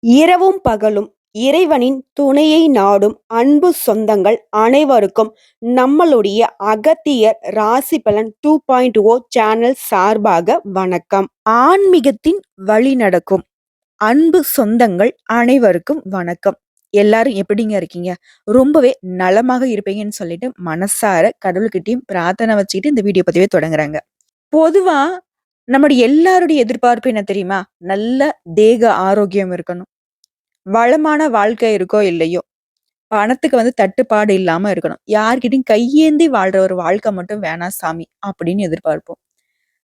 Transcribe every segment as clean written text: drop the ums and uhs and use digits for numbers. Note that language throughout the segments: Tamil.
இரவும் பகலும் இறைவனின் துணையை நாடும் அன்பு சொந்தங்கள் அனைவருக்கும் நம்மளுடைய அகத்தியர் ராசி பலன் 2.0 சேனல் சார்பாக வணக்கம். ஆன்மீகத்தின் வழி நடக்கும் அன்பு சொந்தங்கள் அனைவருக்கும் வணக்கம். எல்லாரும் எப்படிங்க இருக்கீங்க? ரொம்பவே நலமாக இருப்பீங்கன்னு சொல்லிட்டு மனசார கடவுள்கிட்டயும் பிரார்த்தனை வச்சுக்கிட்டு இந்த வீடியோ பதிவே தொடங்குறாங்க. பொதுவா நம்முடைய எல்லாருடைய எதிர்பார்ப்பு என்ன தெரியுமா? நல்ல தேக ஆரோக்கியம் இருக்கணும். வளமான வாழ்க்கை இருக்கோ இல்லையோ, பணத்துக்கு தட்டுப்பாடு இல்லாம இருக்கணும். யார்கிட்டயும் கையேந்தி வாழ்ற ஒரு வாழ்க்கை மட்டும் வேணாம் சாமி அப்படின்னு எதிர்பார்ப்போம்.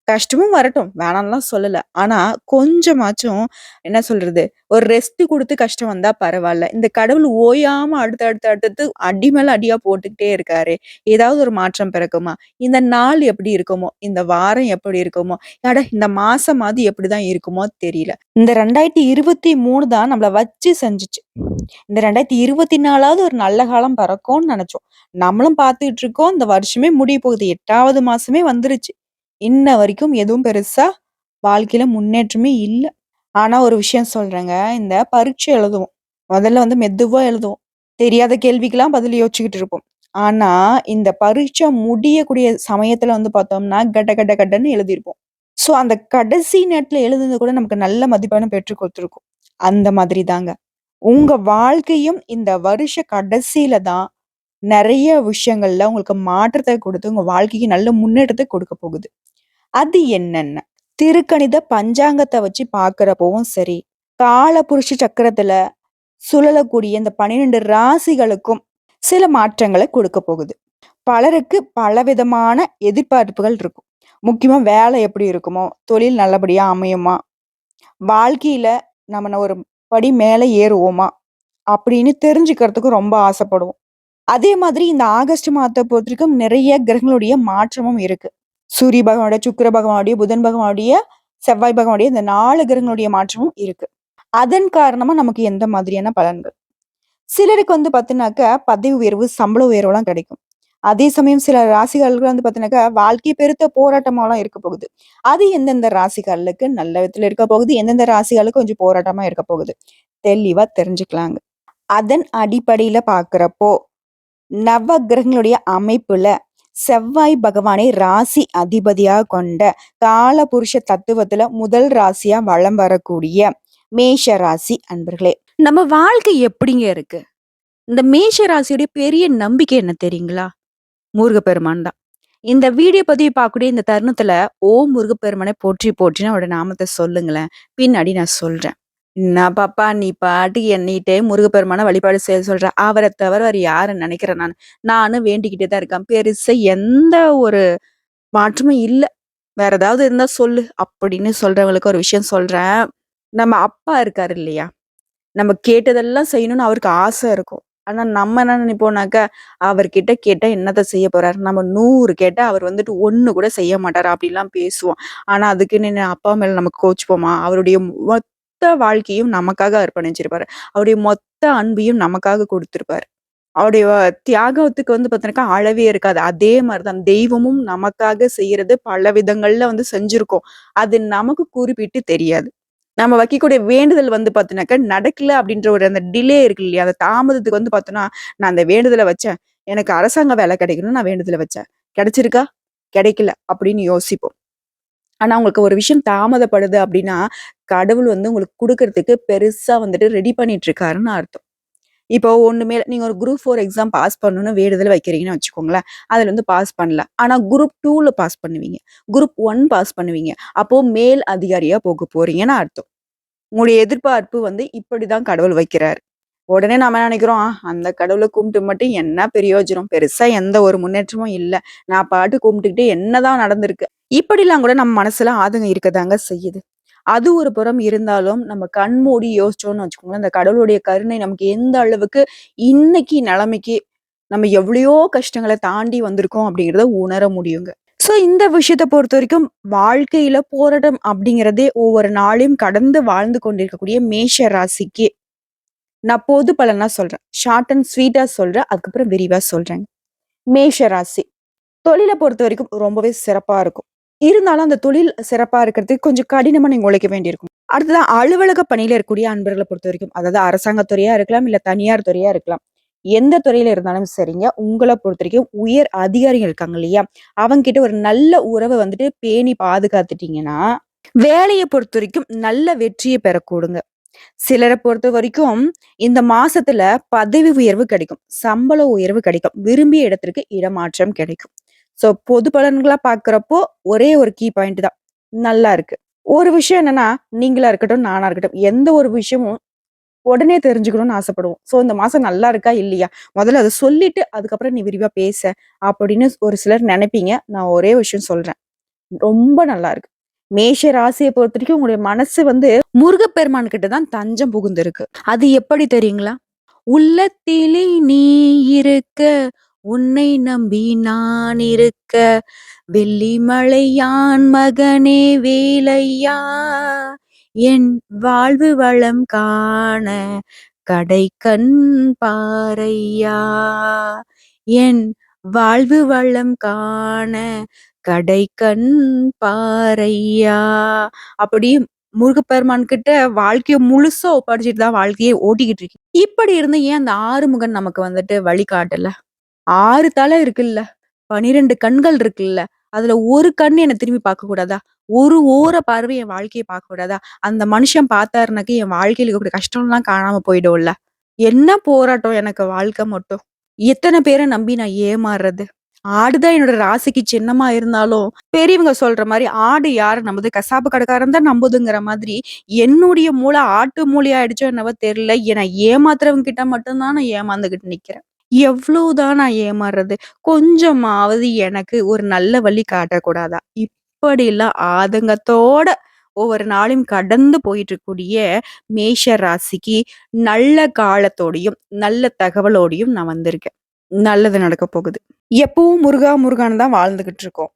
கஷ்டமும் வரட்டும். வேணான்லாம் சொல்லல. ஆனா, கொஞ்சமாச்சும் என்ன சொல்றது? ஒரு ரெஸ்ட் குடுத்து கஷ்டம் வந்தா பரவால்ல. இந்த கடவுள் ஓயாம அடுத்து, அடுத்து, அடுத்தடுத்து அடி மேல அடியா போட்டுக்கிட்டே இருக்காரே! ஏதாவது ஒரு மாற்றம் பிறக்குமா? இந்த நாள் எப்படி இருக்குமோ? இந்த வாரம் எப்படி இருக்குமோ? அட இந்த மாசமாவது எப்படிதான் இருக்குமோ தெரியல. இந்த 2023 தான் நம்மள வச்சு செஞ்சுச்சு. இந்த 2024வது ஒரு நல்ல காலம் பிறக்கும்னு நெனச்சோம். நம்மளும் பார்த்துட்டு இருக்கோம். இந்த வருஷமே முடிய போகுது. 8வது மாசமே வந்துருச்சு. இன்ன வரைக்கும் எதுவும் பெருசா வாழ்க்கையில முன்னேற்றமே இல்ல. ஆனா ஒரு விஷயம் சொல்றேங்க. இந்த பரீட்சை எழுதுவோம். முதல்ல மெதுவா எழுதுவோம். தெரியாத கேள்விக்கெல்லாம் பதில் யோசிச்சுக்கிட்டு இருப்போம். ஆனா, இந்த பரீட்சை முடியக்கூடிய சமயத்துல பார்த்தோம்னா, கட கட கடன்னு எழுதியிருப்போம். சோ, அந்த கடைசி நேரத்துல எழுதுனது கூட நமக்கு நல்ல மதிப்பெண்ண பெற்றுக் குடுத்துருக்கும். அந்த மாதிரி தாங்க. உங்க வாழ்க்கையும் இந்த வருஷ கடைசியில தான் நெறைய விஷயங்கள்ல உங்களுக்கு மாற்றத்த குடுத்து, உங்க வாழ்க்கைக்கு நல்ல முன்னேற்றத்த கொடுக்க போகுது. அது என்னென்ன? திருக்கணித பஞ்சாங்கத்த வச்சு பார்க்கிறப்பவும் சரி, காலபுருஷ சக்கரத்துல சுழலக்கூடிய இந்த 12 ராசிகளுக்கும் சில மாற்றங்கள கொடுக்க போகுது. பலருக்கு பலவிதமான எதிர்பார்ப்புகள் இருக்கும். முக்கியமா வேலை எப்படி இருக்குமோ? தொழில் நல்லபடியா அமையுமா? வாழ்க்கையில நம்ம ஒரு படி மேல ஏறுவோமா? அப்படின்னு தெரிஞ்சுக்கிறதுக்கு ரொம்ப ஆசைப்படுவோம். அதே மாதிரி இந்த ஆகஸ்ட் மாதத்த பொறுத்தவரைக்கும் நிறைய கிரகங்களுடைய மாற்றமும் இருக்கு. சூரிய பகவானுடைய, சுக்கிர பகவானுடைய, புதன் பகவானுடைய, செவ்வாய் பகவானுடைய இந்த 4 கிரகங்களுடைய மாற்றமும் இருக்கு. அதன் காரணமா நமக்கு எந்த மாதிரியான பலன்கள்? சிலருக்கு பார்த்தீங்கன்னாக்க பதவி உயர்வு, சம்பள உயர்வுலாம் கிடைக்கும். அதே சமயம் சில ராசிகளுக்கு பார்த்தீங்கன்னாக்கா, வாழ்க்கை பெருத்த போராட்டமாலாம் இருக்க போகுது. அது எந்தெந்த ராசிகளுக்கு நல்ல விதத்துல இருக்க போகுது, எந்தெந்த ராசிகளுக்கு கொஞ்சம் போராட்டமா இருக்க போகுது. தெளிவா தெரிஞ்சுக்கலாங்க. அதன் அடிப்படையில பார்க்கிறப்போ, நவ கிரகங்களுடைய அமைப்புல செவ்வாய் பகவானை ராசி அதிபதியா கொண்ட காலபுருஷ தத்துவத்துல முதல் ராசியா வலம் வரக்கூடிய மேஷ ராசி அன்பர்களே. நம்ம வாழ்க்கை எப்படிங்க இருக்கு? இந்த மேஷ ராசியுடைய பெரிய நம்பிக்கை என்ன தெரியுங்களா? முருகப்பெருமான் தான். இந்த வீடியோ பதிவு பார்க்கக்கூடிய இந்த தருணத்துல, ஓம் முருகப்பெருமானை போற்றி போற்றின்னு அவரோட நாமத்த சொல்லுங்களேன். பின்னாடி நான் சொல்றேன். என்ன பாப்பா நீ பாட்டுக்கு எண்ணிட்டே முருகப்பெருமான வழிபாடு செய்ய சொல்ற. அவர தவிர வேற யார நினைக்கிறேன் நானு. நானும் வேண்டிக்கிட்டே தான் இருக்கேன். பெருசா எந்த ஒரு மாற்றமும் இல்ல. வேற ஏதாவது இருந்தா சொல்லு அப்படின்னு சொல்றவங்களுக்கு ஒரு விஷயம் சொல்றேன். நம்ம அப்பா இருக்காரு இல்லையா? நம்ம கேட்டதெல்லாம் செய்யணும்னு அவருக்கு ஆசை இருக்கும். ஆனா நம்ம என்ன நினைப்போம்னாக்க, அவர்கிட்ட கேட்டா என்னத்த செய்ய போறாரு? நம்ம 100 கேட்டா அவர் 1 கூட செய்ய மாட்டாரு அப்படிலாம் பேசுவோம். ஆனா அதுக்குன்னு அப்பா மேல நமக்கு கோச்சுப்போமா? அவருடைய மொத்த வாழ்க்கையும் நமக்காக அர்ப்பணிச்சிருப்பாரு. அவருடைய மொத்த அன்பையும் நமக்காக குடுத்திருப்பாரு. அவருடைய தியாகத்துக்கு பார்த்தீங்கன்னாக்கா அளவே இருக்காது. அதே மாரி தான் தெய்வமும் நமக்காக செய்யறது பல விதங்கள்ல செஞ்சிருக்கோம். அது நமக்கு குறிப்பிட்டு தெரியாது. நம்ம வைக்கக்கூடிய வேண்டுதல் பார்த்தீங்கன்னாக்கா, நடக்கல அப்படின்ற ஒரு அந்த டிலே இருக்கு இல்லையா? அந்த தாமதத்துக்கு பார்த்தோம்னா, நான் அந்த வேண்டுதல வச்சேன். எனக்கு அரசாங்க வேலை கிடைக்கணும்னு நான் வேண்டுதல வச்சேன். கிடைச்சிருக்கா? கிடைக்கல அப்படின்னு யோசிப்போம். ஆனா உங்களுக்கு ஒரு விஷயம் தாமதப்படுது அப்படின்னா, கடவுள் உங்களுக்கு குடுக்கறதுக்கு பெருசா ரெடி பண்ணிட்டு இருக்காருன்னு அர்த்தம். இப்போ ஒண்ணுமே நீங்க ஒரு குரூப் 4 எக்ஸாம் பாஸ் பண்ணணும்னு வேண்டுதல் வைக்கிறீங்கன்னு வச்சுக்கோங்களேன். அதுல பாஸ் பண்ணல. ஆனா குரூப் 2ல பாஸ் பண்ணுவீங்க. குரூப் 1 பாஸ் பண்ணுவீங்க. அப்போ மேல் அதிகாரியா போக போறீங்கன்னு அர்த்தம். உங்களுடைய எதிர்பார்ப்பு இப்படிதான் கடவுள் வைக்கிறாரு. உடனே நாம என்ன நினைக்கிறோம், அந்த கடவுள கும்பிட்டு மட்டும் என்ன பிரயோஜனம்? பெருசா எந்த ஒரு முன்னேற்றமும் இல்ல. நான் பாட்டு கும்பிட்டுக்கிட்டு என்னதான் நடந்திருக்கு? இப்படிலாம் கூட நம்ம மனசுல ஆதங்கம் இருக்கதாங்க செய்யுது. அது ஒரு புறம் இருந்தாலும், நம்ம கண் மூடி யோசிச்சோம்னு வச்சுக்கோங்களேன், அந்த கடவுளுடைய கருணை நமக்கு எந்த அளவுக்கு இன்னைக்கு நிலைமைக்கு நம்ம எவ்வளையோ கஷ்டங்கள தாண்டி வந்திருக்கோம் அப்படிங்கிறத உணர முடியுங்க. சோ இந்த விஷயத்த பொறுத்தவரைக்கும் வாழ்க்கையில போராட்டம் அப்படிங்கிறதே ஒவ்வொரு நாளையும் கடந்து வாழ்ந்து கொண்டிருக்கக்கூடிய மேஷ ராசிக்கு நான் பொது பலனா சொல்றேன். ஷார்ட் அண்ட் ஸ்வீட்டா சொல்றேன். அதுக்கப்புறம் விரிவா சொல்றேங்க. மேஷ ராசி. தொழில பொறுத்தவரைக்கும் ரொம்பவே சிறப்பா இருக்கும். இருந்தாலும் அந்த தொழில் சிறப்பா இருக்கிறதுக்கு கொஞ்சம் கடினமா நீங்க உழைக்க வேண்டியிருக்கும். அடுத்ததா அலுவலக பணியில இருக்கக்கூடிய அன்பர்கள பொறுத்தவரைக்கும், அதாவது அரசாங்கத் துறையா இருக்கலாம், இல்ல தனியார் துறையா இருக்கலாம். எந்த துறையில இருந்தாலும் சரிங்க, உங்கள பொறுத்தவரைக்கும் உயர் அதிகாரிகள் இருக்காங்க இல்லையா? அவங்ககிட்ட ஒரு நல்ல உறவ வந்துட்டு பேணி பாதுகாத்துட்டீங்கன்னா, வேலைய பொறுத்தவரைக்கும் நல்ல வெற்றிய பெறக்கூடுங்க. சிலர பொறுத்தவரைக்கும் இந்த மாசத்துல பதவி உயர்வு கிடைக்கும். சம்பள உயர்வு கிடைக்கும். விரும்பிய இடத்திற்கு இடமாற்றம் கிடைக்கும். ஸோ பொது பலன்களா பார்க்கிறப்போ ஒரே ஒரு கீ பாயிண்ட் தான். நல்லா இருக்கு. ஒரு விஷயம் என்னன்னா, நீங்களா இருக்கட்டும், நானா இருக்கட்டும், எந்த ஒரு விஷயமும் உடனே தெரிஞ்சுக்கணும்னு ஆசைப்படுவோம். ஸோ இந்த மாசம் நல்லா இருக்கா? இல்லையா? முதல்ல அத சொல்லிட்டு, அதுக்கப்புறம் நீ விரிவா பேச அப்படின்னு ஒரு சிலர் நெனைப்பீங்க. நான் ஒரே விஷயம் சொல்றேன். ரொம்ப நல்லா இருக்கு. மேஷ ராசிய பொறுத்தவரைக்கும் உங்களுடைய மனசு வந்து முருகப்பெருமான் கிட்ட தான் தஞ்சம் புகுந்திருக்கு. அது எப்படி தெரியுங்களா? உள்ளத்திலே நீ இருக்க, உன்னை நம்பி நான் இருக்க, வெள்ளிமலையான் மகனே வேலையா, என் வாழ்வு வளம் காண கடைக்கண் பாரையா, என் வாழ்வு வளம் காண கடைக்கண் பாரையா. அப்படி முருகப்பெருமான் கிட்ட வாழ்க்கைய முழுசா ஒப்படைச்சுட்டு தான் வாழ்க்கையே ஓட்டிக்கிட்டு இருக்கேன். இப்படி இருந்து ஏன் அந்த ஆறுமுகன் நமக்கு வந்துட்டு வழிகாட்டல? 6 தலை இருக்குல்ல. 12 கண்கள் இருக்குல்ல. அதுல ஒரு கண் என்ன திரும்பி பார்க்க கூடாதா? ஒரு ஓர பார்வை என் வாழ்க்கைய பார்க்க கூடாதா? அந்த மனுஷன் பார்த்தாருனாக்க என் வாழ்க்கையில இருக்கக்கூடிய கஷ்டம்லாம் காணாம போயிடும்ல. என்ன போராட்டம் எனக்கு வாழ்க்கை மட்டும். எத்தன பேர நம்பி நான் ஏமாறுறது? ஆடுதான் என்னோட ராசிக்கு சின்னமா இருந்தாலும், பெரியவங்க சொல்ற மாரி ஆடு யார நம்புது? கசாப்பு கடைக்காரன் தான் நம்புதுங்கிற மாதிரி, என்னுடைய மூளை ஆட்டு மூளையா ஆயிடுச்சோ என்னவோ தெரியல. என்ன ஏமாத்துறவங்க கிட்ட மட்டும் தான் நான் ஏமாந்துகிட்டு நிக்கிறேன். எவ்வளவுதான் நான் ஏமாறுறது? கொஞ்சமாவது எனக்கு ஒரு நல்ல வழி காட்டக்கூடாதா? இப்படிலாம் ஆதங்கத்தோட ஒவ்வொரு நாளையும் கடந்து போயிட்டு இருக்கக்கூடிய மேஷ ராசிக்கு நல்ல காலத்தோடையும், நல்ல தகவலோடையும் நான் வந்திருக்கேன். நல்லது நடக்க போகுது. எப்பவும் முருகா முருகான்னு தான் வாழ்ந்துகிட்டு இருக்கோம்.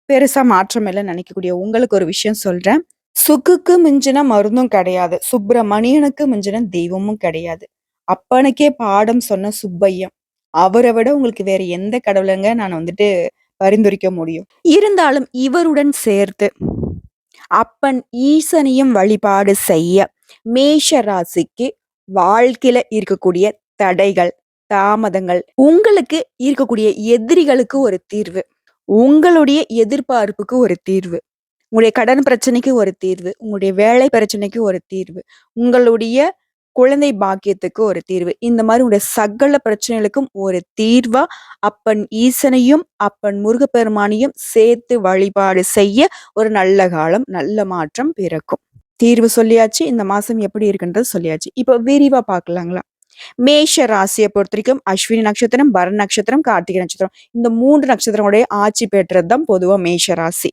பெருசா மாற்றம் இல்லன்னு நினைக்கக்கூடிய உங்களுக்கு ஒரு விஷயம் சொல்றேன். சுக்குக்கு மிஞ்சின மருந்தும் கிடையாது. சுப்பிரமணியனுக்கு மிஞ்சின தெய்வமும் கிடையாது. அப்பனுக்கே பாடம் சொன்ன சுப்பையன். அவர விட உங்களுக்கு வேற எந்த கடவுளங்க நான் வந்துட்டு பரிந்துரைக்க முடியும். இருந்தாலும் இவருடன் சேர்த்து அப்பன் ஈசனையும் வழிபாடு செய்ய மேஷ ராசிக்கு வாழ்க்கையில இருக்கக்கூடிய தடைகள், தாமதங்கள், உங்களுக்கு இருக்கக்கூடிய எதிரிகளுக்கு ஒரு தீர்வு, உங்களுடைய எதிர்பார்ப்புக்கு ஒரு தீர்வு, உங்களுடைய கடன் பிரச்சனைக்கு ஒரு தீர்வு, உங்களுடைய வேலை பிரச்சனைக்கு ஒரு தீர்வு, உங்களுடைய குழந்தை பாக்கியத்துக்கு ஒரு தீர்வு. இந்த மாரி உங்களுடைய சகல பிரச்சனைகளுக்கும் ஒரு தீர்வா அப்பன் ஈசனையும், அப்பன் முருகப்பெருமானையும் சேர்த்து வழிபாடு செய்ய ஒரு நல்ல காலம், நல்ல மாற்றம் பிறக்கும். தீர்வு சொல்லியாச்சு. இந்த மாசம் எப்படி இருக்குன்றது சொல்லியாச்சு. இப்போ விரிவா பார்க்கலாங்களா? மேஷ ராசிய பொறுத்தவரைக்கும் அஸ்வினி நட்சத்திரம், பரணி நட்சத்திரம், கார்த்திகை நட்சத்திரம். இந்த 3 நட்சத்திரங்களுடைய ஆட்சி பெற்றது தான் பொதுவா மேஷ ராசி.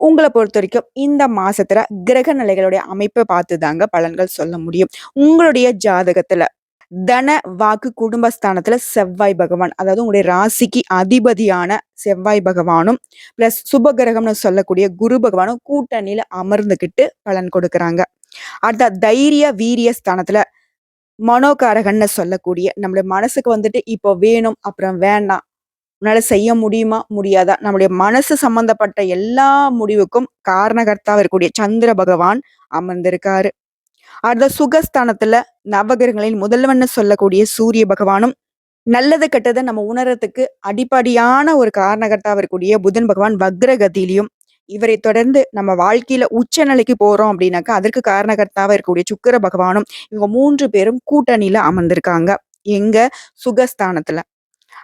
உங்கள பொறுத்தவரைக்கும் இந்த மாசத்துல கிரக நிலைகளுடைய அமைப்ப பார்த்து தாங்க பலன்கள் சொல்ல முடியும். உங்களுடைய ஜாதகத்துல தன, வாக்கு, குடும்பஸ்தானத்துல செவ்வாய் பகவான், அதாவது உங்களுடைய ராசிக்கு அதிபதியான செவ்வாய் பகவானும், பிளஸ் சுப கிரகம்னு சொல்லக்கூடிய குரு பகவானும் கூட்டணியில அமர்ந்துகிட்டு பலன் கொடுக்குறாங்க. அடுத்த தைரிய, வீரிய ஸ்தானத்துல மனோகாரகன்னு சொல்லக்கூடிய நம்முடைய மனசுக்கு வந்துட்டு இப்போ வேணும், அப்புறம் வேண்டாம். உன்னால செய்ய முடியுமா? முடியாதா? நம்முடைய மனசு சம்பந்தப்பட்ட எல்லா முடிவுக்கும் காரணகர்த்தாவா இருக்கக்கூடிய சந்திர பகவான் அமர்ந்திருக்காரு. அடுத்த சுகஸ்தானத்துல நவகிரகங்களின் முதல்வன்னு சொல்லக்கூடிய சூரிய பகவானும், நல்லது கெட்டத நம்ம உணர்றதுக்கு அடிப்படையான ஒரு காரணகர்த்தாவா இருக்கக்கூடிய புதன் பகவான் வக்ரகதியிலும், இவரை தொடர்ந்து நம்ம வாழ்க்கையில உச்ச நிலைக்கு போறோம் அப்படின்னாக்கா, அதற்கு காரணகர்த்தாவா இருக்கக்கூடிய சுக்கிர பகவானும், இவங்க 3 பேரும் கூட்டணியில அமர்ந்திருக்காங்க. எங்க? சுகஸ்தானத்துல.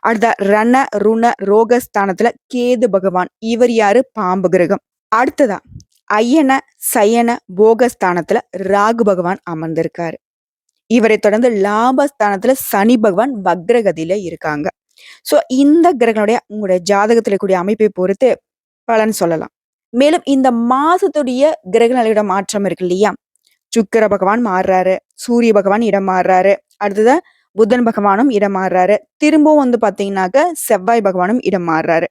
அடுத்த ரண, ருண, ரோகஸ்தானத்துல கேது பகவான். இவர் யாரு? பாம்பு கிரகம். அடுத்ததா அயன, சயன, போகஸ்தானத்துல ராகு பகவான் அமர்ந்திருக்காரு. இவரை தொடர்ந்து லாபஸ்தானத்துல சனி பகவான் வக்ரகதியில இருக்காங்க. சோ இந்த கிரகங்களுடைய உங்களுடைய ஜாதகத்துல கூடிய அமைப்பை பொறுத்து பலன் சொல்லலாம். மேலும் இந்த மாசத்துடைய கிரக நிலையோட மாற்றம் இருக்கு இல்லையா? சுக்கிர பகவான் மாறுறாரு, சூரிய பகவான் இடம் மாறுறாரு, அடுத்தது புதன் பகவானும் இடம் மாறுறாரு, திரும்பவும் வந்து பாத்தீங்கன்னாக்க செவ்வாய் பகவானும் இடம் மாறுறாரு.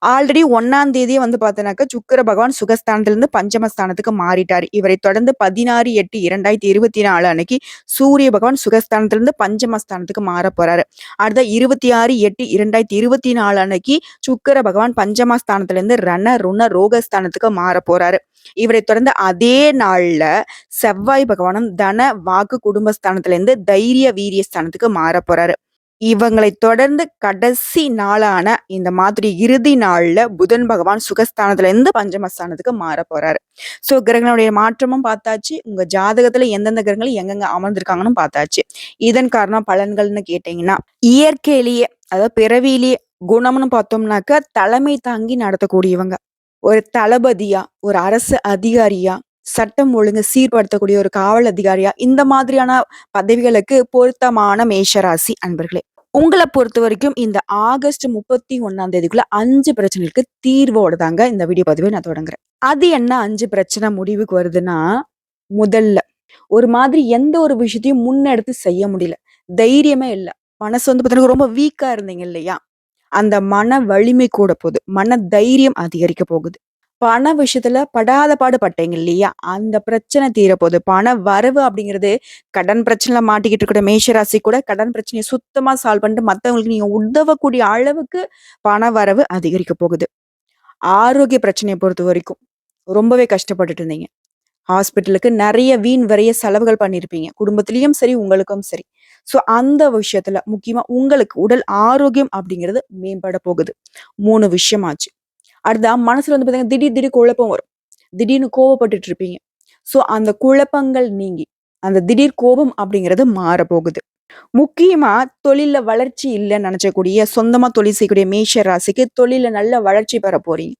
ஆல்ரெடி 1ஆம் தேதியே வந்து பார்த்தோம்னாக்கா, சுக்கிர பகவான் சுகஸ்தானத்திலிருந்து பஞ்சமஸ்தானத்துக்கு மாறிட்டாரு. இவரை தொடர்ந்து 16/8/2024 அன்னைக்கு சூரிய பகவான் சுகஸ்தானத்திலிருந்து பஞ்சமஸ்தானத்துக்கு மாறப் போறாரு. அடுத்த 26/8/2024 அன்னைக்கு சுக்கிர பகவான் பஞ்சமஸ்தானத்திலிருந்து ருண ரோகஸ்தானத்துக்கு மாறப் போறாரு. இவரை தொடர்ந்து அதே நாள்ல செவ்வாய் பகவானும் தன, வாக்கு, குடும்பஸ்தானத்திலிருந்து தைரிய, வீரிய ஸ்தானத்துக்கு மாறப் போறாரு. இவங்களைத் தொடர்ந்து கடைசி நாளான இந்த மாதிரி இறுதி நாள்ல புதன் பகவான் சுகஸ்தானத்திலிருந்து பஞ்சமஸ்தானத்துக்கு மாறப் போறாரு. ஸோ கிரகங்களுடைய மாற்றமும் பார்த்தாச்சு. உங்க ஜாதகத்துல எந்தெந்த கிரகங்கள் எங்கெங்க அமர்ந்திருக்காங்கன்னு பார்த்தாச்சு. இதன் காரணம் பலன்கள்னு கேட்டீங்கன்னா, இயற்கையிலேயே அதாவது பிறவியிலேயே குணம்னு பார்த்தோம்னாக்க தலைமை தாங்கி நடத்தக்கூடியவங்க. ஒரு தளபதியா, ஒரு அரசு அதிகாரியா, சட்டம் ஒழுங்கு சீர்படுத்தக்கூடிய ஒரு காவல் அதிகாரியா, இந்த மாதிரியான பதவிகளுக்கு பொருத்தமான மேஷராசி அன்பர்களே. உங்கள பொறுத்தவரைக்கும் இந்த ஆகஸ்ட் 31ஆம் தேதிக்குள்ள 5 பிரச்சனைகளுக்கு தீர்வோட தாங்க இந்த வீடியோ பதிவை நான் தொடங்குறேன். அது என்ன 5 பிரச்சனை முடிவுக்கு வருதுன்னா, முதல்ல ஒரு மாதிரி எந்த ஒரு விஷயத்தையும் முன்னெடுத்து செய்ய முடியல. தைரியமே இல்ல. மனசு வந்து பார்த்தீங்கன்னா ரொம்ப வீக்கா இருந்தீங்க இல்லையா? அந்த மன வலிமை கூட போகுது. மன தைரியம் அதிகரிக்க போகுது. பண விஷயத்துல படாத பாடு பட்டீங்க இல்லையா? அந்த பிரச்சனை தீரப்போகுது. பண வரவு அப்படிங்கிறது கடன் பிரச்சனையில மாட்டிக்கிட்டு இருக்கிற மேஷராசி கூட கடன் பிரச்சனைய சுத்தமா சால்வ் பண்ணிட்டு மத்தவங்களுக்கு நீங்க உதவக்கூடிய அளவுக்கு பண வரவு அதிகரிக்க போகுது. ஆரோக்கிய பிரச்சனைய பொறுத்தவரைக்கும் ரொம்பவே கஷ்டப்பட்டுட்டு இருந்தீங்க. ஹாஸ்பிட்டலுக்கு நெறைய வீண் விரைய செலவுகள் பண்ணியிருப்பீங்க. குடும்பத்திலயும் சரி, உங்களுக்கும் சரி. ஸோ அந்த விஷயத்துல முக்கியமா உங்களுக்கு உடல் ஆரோக்கியம் அப்படிங்கிறது மேம்பட போகுது. 3 விஷயமாச்சு. அடுத்தா மனசுல வந்து பார்த்தீங்கன்னா, திடீர் திடீர் குழப்பம் வரும். திடீர்னு கோவப்பட்டுட்டு இருப்பீங்க. ஸோ அந்த குழப்பங்கள் நீங்கி, அந்த திடீர் கோபம் அப்படிங்கிறது மாறப்போகுது. முக்கியமா தொழில்ல வளர்ச்சி இல்லன்னு நெனைச்சக்கூடிய, சொந்தமா தொழில் செய்யக்கூடிய மேஷ ராசிக்கு தொழில்ல நல்ல வளர்ச்சி பெற போறீங்க.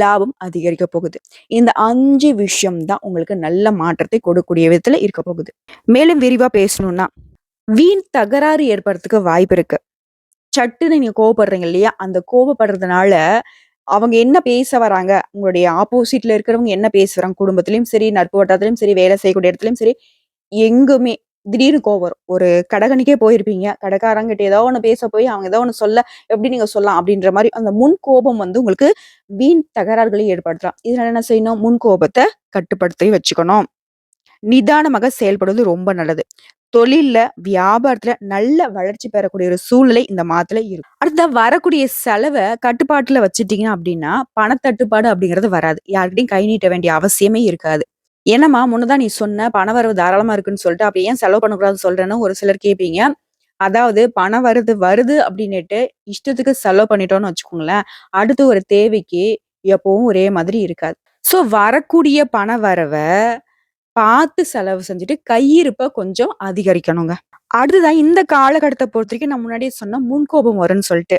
லாபம் அதிகரிக்க போகுது. இந்த 5 விஷயம் தான் உங்களுக்கு நல்ல மாற்றத்தை கொடுக்கக்கூடிய விதத்துல இருக்க போகுது. மேலும் விரிவா பேசணும்னா, வீண் தகராறு ஏற்படுறதுக்கு வாய்ப்பு இருக்கு. சட்டுன்னு நீங்க கோவப்படுறீங்க இல்லையா? அந்த கோவப்படுறதுனால, அவங்க என்ன பேச வராங்க, உங்களுடைய ஆப்போசிட்ல இருக்கிறவங்க என்ன பேசுறாங்க, குடும்பத்திலயும் சரி, நட்பு வட்டாரத்திலயும் சரி, வேலை செய்யக்கூடிய இடத்துலயும் சரி, எங்குமே திடீர்னு கோவம் வரும். ஒரு கடைக்கன்னிக்கே போயிருப்பீங்க. கடைக்காரங்கிட்ட ஏதோ ஒண்ணு பேச போய், அவங்க ஏதோ ஒண்ணு சொல்ல, "எப்படி நீங்க சொல்லலாம்?" அப்படின்ற மாரி அந்த முன் கோபம் வந்து உங்களுக்கு வீண் தகராறுகளை ஏற்படுத்தலாம். இதனால என்ன செய்யணும்? முன் கோபத்த கட்டுப்படுத்தி வச்சுக்கணும். நிதானமாக செயல்படுவது ரொம்ப நல்லது. தொழில்ல, வியாபாரத்துல நல்ல வளர்ச்சி பெறக்கூடிய ஒரு சூழ்நிலை இந்த மாதத்துல இருக்கும். அடுத்ததா வரக்கூடிய செலவ கட்டுப்பாட்டுல வச்சுட்டீங்க அப்படின்னா, பணத்தட்டுப்பாடு அப்படிங்கிறது வராது. யார்கிட்டயும் கை நீட்ட வேண்டிய அவசியமே இருக்காது. "என்னம்மா முன்னதான் நீ சொன்ன பண வரவு தாராளமா இருக்குன்னு சொல்லிட்டு, அப்ப ஏன் செலவு பண்ணக்கூடாதுன்னு சொல்றேன்னு?" ஒரு சிலர் கேட்பீங்க. அதாவது பணம் வருது வருது அப்படின்னுட்டு இஷ்டத்துக்கு செலவு பண்ணிட்டோம்னு வச்சுக்கோங்களேன், அடுத்து ஒரு தேவைக்கு எப்பவும் ஒரே மாதிரி இருக்காது. ஸோ வரக்கூடிய பண வரவ பார்த்து செலவு செஞ்சுட்டு, கையிருப்ப கொஞ்சம் அதிகரிக்கணுங்க. அடுத்ததான் இந்த காலகட்டத்த பொறுத்தவரைக்கும் நான் முன்னாடியே சொன்னேன், முன்கோபம் வரும்ன்னு சொல்ட்டு.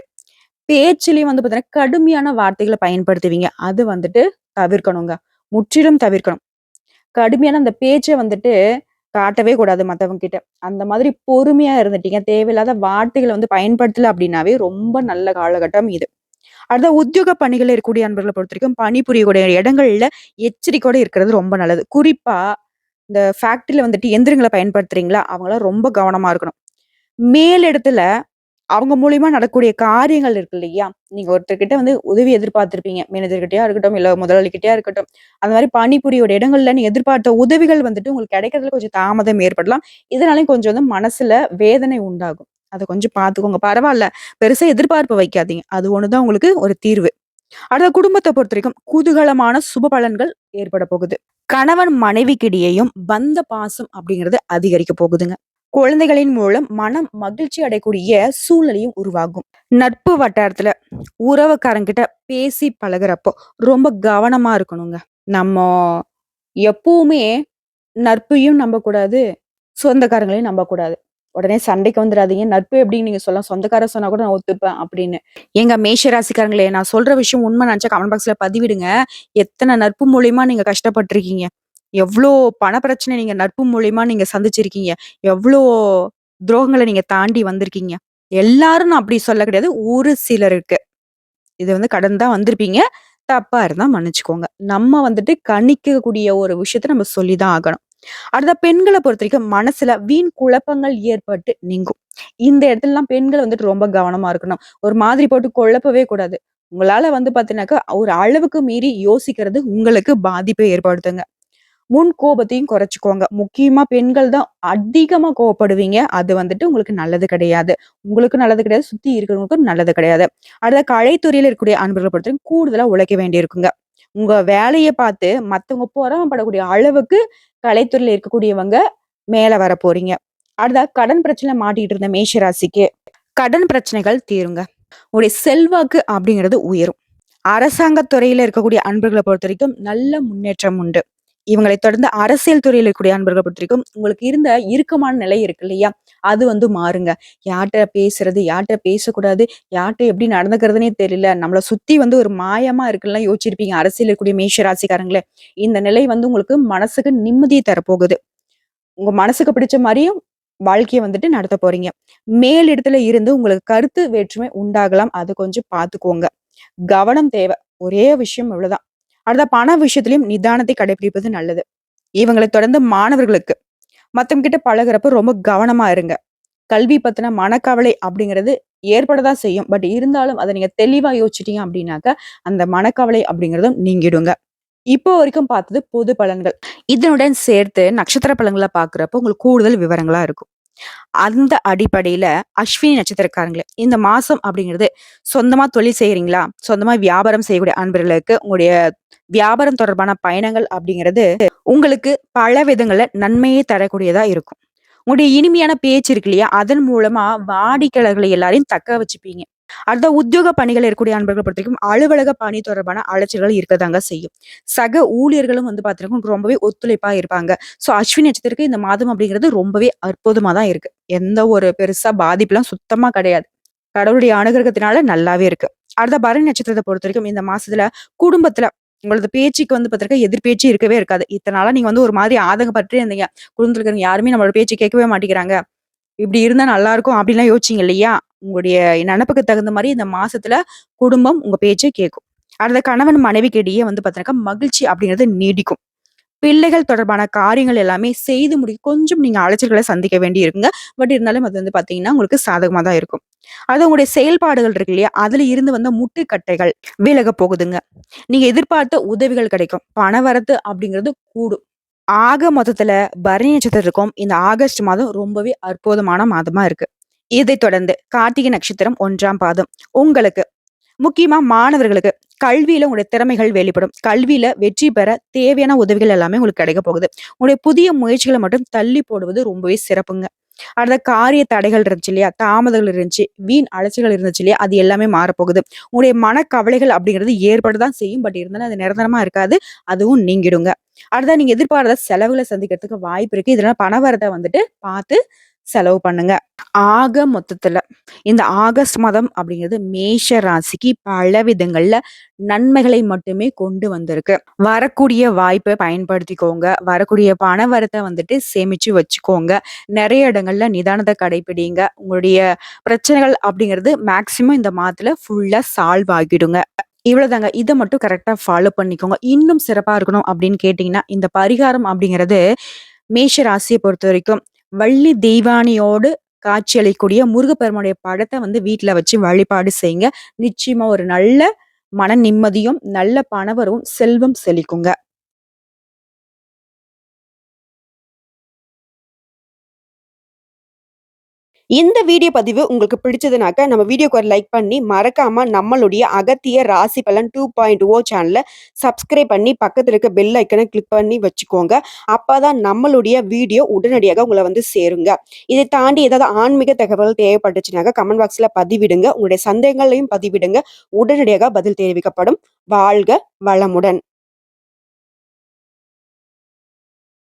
பேச்சுலயும் வந்து பார்த்தீங்கன்னா, கடுமையான வார்த்தைகள பயன்படுத்துவீங்க. அது வந்துட்டு தவிர்க்கணுங்க. முற்றிலும் தவிர்க்கணும். கடுமையான அந்த பேச்ச வந்துட்டு காட்டவே கூடாது மத்தவங்க கிட்ட. அந்த மாதிரி பொறுமையா இருந்துட்டீங்க. தேவையில்லாத வார்த்தைகள வந்து பயன்படுத்தல அப்டின்னாவே ரொம்ப நல்ல காலகட்டம் இது. அடுத்த உத்தியோக பணிகள்ல இருக்கக்கூடிய அன்பர்கள பொறுத்தவரைக்கும், பணிபுரியக்கூடிய இடங்கள்ல எச்சரிக்கையோட இருக்கிறது ரொம்ப நல்லது. குறிப்பா இந்த ஃபேக்டரில வந்துட்டு எந்திரங்கள பயன்படுத்துறீங்களா? அவங்கலாம் ரொம்ப கவனமா இருக்கணும். மேலிடத்துல அவங்க மூலியமா நடக்கக்கூடிய காரியங்கள் இருக்கு இல்லையா? நீங்க ஒருத்தர்கிட்ட வந்து உதவி எதிர்பார்த்திருப்பீங்க. மேனேஜர்கிட்டயா இருக்கட்டும், இல்ல முதலாளிகிட்டயா இருக்கட்டும். அந்த மாரி பணிபுரியோட இடங்கள்ல நீங்க எதிர்பார்த்த உதவிகள் வந்துட்டு உங்களுக்கு கிடைக்கிறதுல கொஞ்சம் தாமதம் ஏற்படலாம். இதனாலயும் கொஞ்சம் வந்து மனசுல வேதனை உண்டாகும். அத கொஞ்சம் பார்த்துக்கோங்க. பரவால்ல. பெருசா எதிர்பார்ப்பு வைக்காதீங்க. அது ஒண்ணு தான் உங்களுக்கு ஒரு தீர்வு. அடுத்த குடும்பத்த பொறுத்தவரைக்கும் குதூகலமான சுப பலன்கள் ஏற்பட போகுது. கணவன் மனைவிக்கிடையேயும் பந்த பாசம் அப்படிங்கிறது அதிகரிக்க போகுதுங்க. குழந்தைகளின் மூலம் மனம் மகிழ்ச்சி அடையக்கூடிய சூழ்நிலையும் உருவாகும். நட்பு வட்டாரத்துல உறவுக்காரங்கிட்ட பேசி பழகுறப்போ ரொம்ப கவனமா இருக்கணுங்க. நம்ம எப்பவுமே நட்பையும் நம்பக்கூடாது, சொந்தக்காரங்களையும் நம்பக்கூடாது. உடனே சண்டைக்கு வந்துராதீங்க. நட்பு எப்படின்னு நீங்க சொல்லலாம். சொந்தக்காரர் சொன்னா கூட நான் ஒத்துப்பேன் அப்படின்னு. ஏங்க மேஷ ராசிக்காரங்களே, நான் சொல்ற விஷயம் உண்மை நெனச்சா கமெண்ட் பாக்ஸ்ல பதிவிடுங்க. எத்தன நட்பு மூலியமா நீங்க கஷ்டப்பட்டுருக்கீங்க. எவ்ளோ பண பிரச்சனை நீங்க நட்பு மூலியமா நீங்க சந்திச்சிருக்கீங்க. எவ்ளோ துரோகங்கள நீங்க தாண்டி வந்திருக்கீங்க. எல்லாரும் நான் அப்படி சொல்ல கிடையாது. ஒரு சிலருக்கு. இது வந்து கடந்து தான் வந்திருப்பீங்க. தப்பா இருந்தா மன்னிச்சுக்கோங்க. நம்ம வந்துட்டு கணிக்கக்கூடிய ஒரு விஷயத்த நம்ம சொல்லி தான் ஆகணும். அடுத்த பெண்கள பொறுத்தவரைக்கும் மனசுல வீண் குழப்பங்கள் ஏற்பட்டு நீங்கும். இந்த இடத்துலலாம் பெண்கள் வந்துட்டு ரொம்ப கவனமா இருக்கணும். ஒரு மாதிரி போட்டு குழப்பவே கூடாது. உங்களால வந்து பார்த்தீங்கன்னாக்கா, ஒரு அளவுக்கு மீறி யோசிக்கிறது உங்களுக்கு பாதிப்பை ஏற்படுத்துங்க. முன் கோபத்தையும் குறைச்சுக்கோங்க. முக்கியமா பெண்கள் தான் அதிகமா கோவப்படுவீங்க. அது வந்துட்டு உங்களுக்கு நல்லது கிடையாது. உங்களுக்கும் நல்லது கிடையாது. சுத்தி இருக்கிறவங்களுக்கும் நல்லது கிடையாது. அடுத்த கலைத்துறையில இருக்கக்கூடிய அன்பர்கள பொறுத்தவரைக்கும் கூடுதலா உழைக்க வேண்டியிருக்குங்க. உங்க வேலைய பார்த்து மத்தவங்க பொறாமப்படக்கூடிய அளவுக்கு கலைத்துறையில இருக்கக்கூடியவங்க மேல வரப்போறீங்க. அடுத்தா கடன் பிரச்சனையில மாட்டிட்டு இருந்த மேஷ ராசிக்கு கடன் பிரச்சனைகள் தீருங்க. உங்களுடைய செல்வாக்கு அப்படிங்கிறது உயரும். அரசாங்கத் துறையில இருக்கக்கூடிய அன்பர்கள பொறுத்தவரைக்கும் நல்ல முன்னேற்றம் உண்டு. இவங்களைத் தொடர்ந்து அரசியல் துறையில இருக்கக்கூடிய அன்பர்கள பொறுத்தவரைக்கும், உங்களுக்கு இருந்த இறுக்கமான நிலை இருக்கு இல்லையா? அது வந்து மாறுங்க. யார்ட்ட பேசுறது? யார்ட்ட பேசக்கூடாது? யார்ட்ட எப்படி நடந்துக்கிறதுன்னே தெரியல. நம்மள சுத்தி வந்து ஒரு மாயமா இருக்குன்லாம் யோசிச்சிருப்பீங்க. அரசியல்ல இருக்கக்கூடிய மேஷ ராசிக்காரங்களே. இந்த நிலை வந்து உங்களுக்கு மனசுக்கு நிம்மதிய தரப்போகுது. உங்க மனசுக்கு பிடிச்ச மாரியும் வாழ்க்கைய வந்துட்டு நடத்தப் போறீங்க. மேலிடத்துல இருந்து உங்களுக்கு கருத்து வேற்றுமை உண்டாகலாம். அத கொஞ்சம் பார்த்துக்கோங்க. கவனம் தேவை. ஒரே விஷயம் இவ்வளவுதான். அடுத்த பண விஷயத்திலயும் நிதானத்தை கடைபிடிப்பது நல்லது. இவங்களை தொடர்ந்து மாணவர்களுக்கு மத்தவங்க கிட்ட பழகுறப்ப ரொம்ப கவனமா இருங்க. கல்வி பத்தின மனக்கவலை அப்படிங்கிறது ஏற்படதான் செய்யும். பட் இருந்தாலும் அத நீங்க தெளிவா யோசிச்சிட்டீங்க அப்படின்னாக்க, அந்த மனக்கவலை அப்படிங்கிறதும் நீங்கிடுங்க. இப்போ வரைக்கும் பார்த்தது பொது பலன்கள். இதனுடன் சேர்த்து நட்சத்திர பலன்கள பார்க்கிறப்போ உங்களுக்கு கூடுதல் விவரங்களா இருக்கும். அந்த அடிப்படையில அஸ்வினி நட்சத்திரக்காரங்களே, இந்த மாசம் அப்படிங்கிறது சொந்தமா தொழில் செய்றீங்களா? சொந்தமா வியாபாரம் செய்யக்கூடிய அன்பர்களுக்கு உங்களுடைய வியாபாரம் தொடர்பான பயணங்கள் அப்படிங்கிறது உங்களுக்கு பல விதங்கள்ல நன்மையை தரக்கூடியதா இருக்கும். உங்களுடைய இனிமையான பேச்சு இருக்கு இல்லையா? அதன் மூலமா வாடிக்கையாளர்களை எல்லாரையும் தக்க வச்சுப்பீங்க. அடுத்த உத்தியோக பணிகள் இருக்கக்கூடிய அன்பர்கள பொறுத்தவரைக்கும் அலுவலக பணி தொடர்பான அலைச்சல்கள் இருக்கதாங்க செய்யும். சக ஊழியர்களும் வந்து பார்த்தீங்கன்னா, உங்களுக்கு ரொம்பவே ஒத்துழைப்பா இருப்பாங்க. ஸோ அஸ்வினி நட்சத்திரத்துக்கு இந்த மாதம் அப்படிங்கிறது ரொம்பவே அற்புதமா தான் இருக்கு. எந்த ஒரு பெருசா பாதிப்புலாம் சுத்தமா கிடையாது. கடவுளுடைய அனுகிரகத்தினால நல்லாவே இருக்கு. அடுத்த பரணி நட்சத்திரத்த பொறுத்தவரைக்கும் இந்த மாசத்துல குடும்பத்துல உங்களது பேச்சுக்கு வந்து பார்த்தீங்கன்னா, எதிர்பேச்சு இருக்கவே இருக்காது. இத்தன நாளா நீங்க வந்து ஒரு மாதிரி ஆதங்கப்பட்டுட்டே இருந்தீங்க. குடும்பத்துல இருக்கிறவங்க யாருமே நம்மளோட பேச்ச கேட்கவே மாட்டேங்கிறாங்க. இப்படி இருந்தா நல்லா இருக்கும் அப்படின்லாம் யோசிச்சீங்க இல்லையா? உங்களுடைய நெனப்புக்கு தகுந்த மாரி இந்த மாசத்துல குடும்பம் உங்க பேச்ச கேட்கும். அடுத்த கணவன் மனைவிக்கு இடையே வந்து பார்த்தீங்கன்னாக்கா, மகிழ்ச்சி அப்படிங்கிறது நீடிக்கும். பிள்ளைகள் தொடர்பான காரியங்கள் எல்லாமே செய்து முடிக்க கொஞ்சம் நீங்க அலைச்சல்கள சந்திக்க வேண்டி இருக்குங்க. பட் இருந்தாலும் அது வந்து பார்த்தீங்கன்னா, உங்களுக்கு சாதகமா தான் இருக்கும். அது உங்களுடைய செயல்பாடுகள் இருக்கு இல்லையா? அதுல இருந்து வந்த முட்டுக்கட்டைகள் விலகப் போகுதுங்க. நீங்க எதிர்பார்த்த உதவிகள் கிடைக்கும். பணவரத்து அப்படிங்கிறது கூடும். ஆக மொத்தத்துல பரணி நட்சத்திரத்துக்கும் இந்த ஆகஸ்ட் மாதம் ரொம்பவே அற்புதமான மாதமா இருக்கு. இதைத் தொடர்ந்து கார்த்திகை நட்சத்திரம் 1ஆம் பாதம். உங்களுக்கு முக்கியமா மாணவர்களுக்கு கல்வியில உங்களுடைய திறமைகள் வெளிப்படும். கல்வியில வெற்றி பெற தேவையான உதவிகள் எல்லாமே உங்களுக்கு கிடைக்க போகுது. உங்களுடைய புதிய முயற்சிகள மட்டும் தள்ளி போடுவது ரொம்பவே சிறப்புங்க. அடுத்த காரிய தடைகள் இருந்துச்சு இல்லையா? தாமதங்கள் இருந்துச்சு. வீண் அலைச்சல்கள் இருந்துச்சு இல்லையா? அது எல்லாமே மாறப்போகுது. உங்களுடைய மனக்கவலைகள் அப்படிங்கிறது ஏற்படத்தான் செய்யும். பட் இருந்தாலும் அது நிரந்தரமா இருக்காது. அதுவும் நீங்கிடுங்க. அடுத்ததா நீங்க எதிர்பாராத செலவுகள சந்திக்கிறதுக்கு வாய்ப்பு இருக்கு. இதனால பணவரத்த வந்துட்டு பார்த்து செலவு பண்ணுங்க. ஆக மொத்தத்துல இந்த ஆகஸ்ட் மாதம் அப்படிங்கிறது மேஷ ராசிக்கு பல விதங்கள்ல நன்மைகளை மட்டுமே கொண்டு வந்திருக்கு. வரக்கூடிய வாய்ப்பை பயன்படுத்திக்கோங்க. வரக்கூடிய பண வரத்த வந்துட்டு சேமிச்சு வச்சுக்கோங்க. நெறைய இடங்கள்ல நிதானத்த கடைப்பிடிங்க. உங்களுடைய பிரச்சனைகள் அப்படிங்கிறது மேக்ஸிமம் இந்த மாதத்துல ஃபுல்லா சால்வ் ஆகிடுங்க. இவ்வளவுதாங்க. இத மட்டும் கரெக்ட்டா ஃபாலோ பண்ணிக்கோங்க. இன்னும் சிறப்பா இருக்கணும் அப்படின்னு கேட்டீங்கன்னா, இந்த பரிகாரம் அப்படிங்கிறது மேஷ ராசிய பொறுத்தவரைக்கும் வள்ளி தெய்வானையோடு காட்சியளிக்கக்கூடிய முருகப்பெருமானுடைய படத்த வந்து வீட்ல வச்சு வழிபாடு செய்யுங்க. நிச்சயமா ஒரு நல்ல மன நிம்மதியும், நல்ல பணவரவும், செல்வம் செழிக்குங்க. இந்த வீடியோ பதிவு உங்களுக்கு பிடிச்சதுனாக்க, நம்ம வீடியோக்கு ஒரு லைக் பண்ணி, மறக்காம நம்மளுடைய அகத்திய ராசி பலன் 2.0 சேனல சப்ஸ்கிரைப் பண்ணி, பக்கத்துல இருக்க பெல் ஐக்கன கிளிக் பண்ணி வச்சுக்கோங்க. அப்பதான் நம்மளுடைய வீடியோ உடனடியாக உங்கள வந்து சேருங்க. இதை தாண்டி ஏதாவது ஆன்மீக தகவல் தேவைப்பட்டுச்சுனாக்க, கமெண்ட் பாக்ஸ்ல பதிவிடுங்க. உங்களுடைய சந்தேகங்களையும் பதிவிடுங்க. உடனடியாக பதில் தெரிவிக்கப்படும். வாழ்க வளமுடன்.